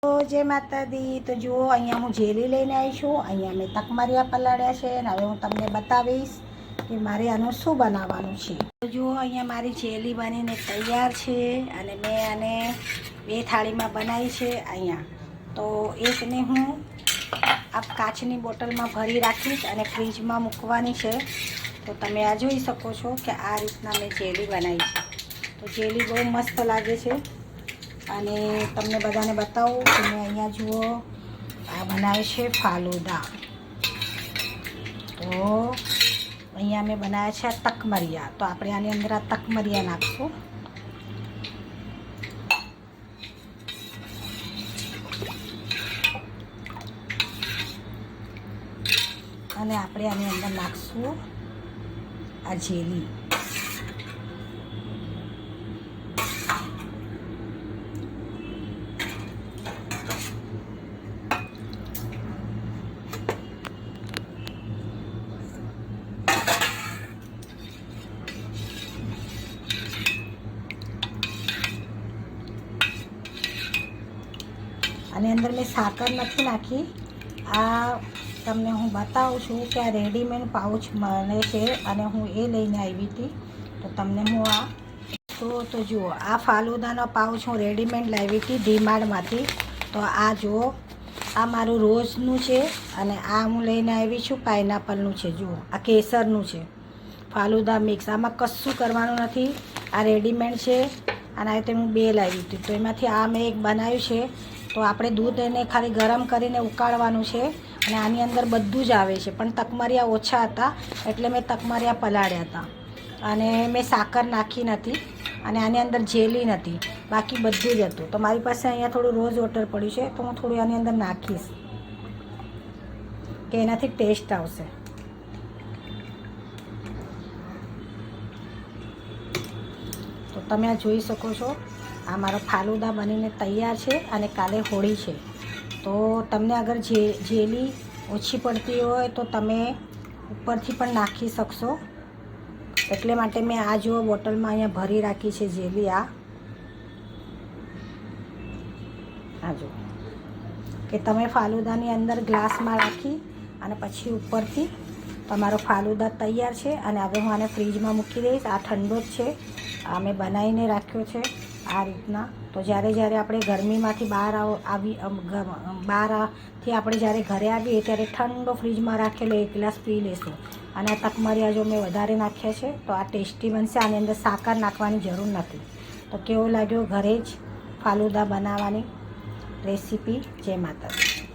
તો જય માતાજી। તો જુઓ અહીંયા હું જેલી લઈને આવી છું। અહીંયા મેં તકમરિયા પલાળ્યા છે અને હવે હું તમને બતાવીશ કે મારે આનું શું બનાવવાનું છે। તો જુઓ અહીંયા મારી જેલી બનીને તૈયાર છે અને મેં આને 2 થાળીમાં બનાવી છે। અહીંયા તો એકને હું આ કાચની બોટલમાં ભરી રાખીશ અને ફ્રીજમાં મૂકવાની છે। તો તમે આ જોઈ શકો છો કે આ રીતના મેં જેલી બનાવી છે। તો જેલી બહુ મસ્ત લાગે છે અને તમને બધાને બતાવું કે મેં અહીંયા જુઓ આ બનાવે છે ફાલુદા। તો અહીંયા મેં બનાવ્યા છે તકમરિયા। તો આપણે આની અંદર આ તકમરિયા નાખશું અને આપણે આની અંદર નાખશું આ જેલી। આની અંદર મેં સાકર નથી નાખી। આ તમને હું બતાવું છું કે આ રેડીમેડ પાઉચ મળે છે અને હું એ લઈને આવી હતી। તો તમને હું આ તો જુઓ આ ફાલુદાનો પાઉચ હું રેડીમેડ લાવી હતી ડીમાર્ટમાંથી। તો આ જુઓ આ મારું રોઝનું છે અને આ હું લઈને આવી છું પાઇનેપલનું છે। જુઓ આ કેસરનું છે ફાલુદા મિક્સ। આમાં કશું કરવાનું નથી, આ રેડીમેડ છે અને આ રીતે હું 2 લાવી હતી। તો એમાંથી આ મેં એક બનાવ્યું છે। તો આપણે દૂધ એને ખાલી ગરમ કરીને ઉકાળવાનું છે અને આની અંદર બધું જ આવે છે, પણ તકમરિયા ઓછા હતા એટલે મેં તકમરિયા પલાળ્યા હતા અને મેં સાકર નાખી નથી અને આની અંદર જેલી નથી, બાકી બધું જ હતું। તો મારી પાસે અહીંયા થોડું રોઝ વોટર પડ્યું છે તો હું થોડું આની અંદર નાખીશ કે એનાથી ટેસ્ટ આવશે। તો તમે આ જોઈ શકો છો આ મારો ફાલુદા બનીને તૈયાર છે અને કાલે હોળી છે। તો તમને અગર જેલી ઓછી પડતી હોય તો તમે ઉપરથી પણ નાખી શકશો, એટલે માટે મેં આ જો બોટલમાં અહીંયા ભરી રાખી છે જેલી। આ જો કે તમે ફાલુદાની અંદર ગ્લાસમાં રાખી અને પછી ઉપરથી તમારો ફાલુદા તૈયાર છે। અને હવે હું આને ફ્રીજમાં મૂકી દઈશ। આ ઠંડો જ છે, આ મેં બનાવીને રાખ્યો છે આ રીતના। તો જ્યારે આપણે ગરમીમાંથી બહારથી આપણે જ્યારે ઘરે આવીએ ત્યારે ઠંડો ફ્રીજમાં રાખેલો 1 ગ્લાસ પી લેશું। અને આ તકમરિયા જો મેં વધારે નાખ્યા છે તો આ ટેસ્ટી બનશે। આની અંદર સાકર નાખવાની જરૂર નથી। તો કેવો લાગ્યો ઘરે જ ફાલુદા બનાવવાની રેસીપી? જય માતાજી।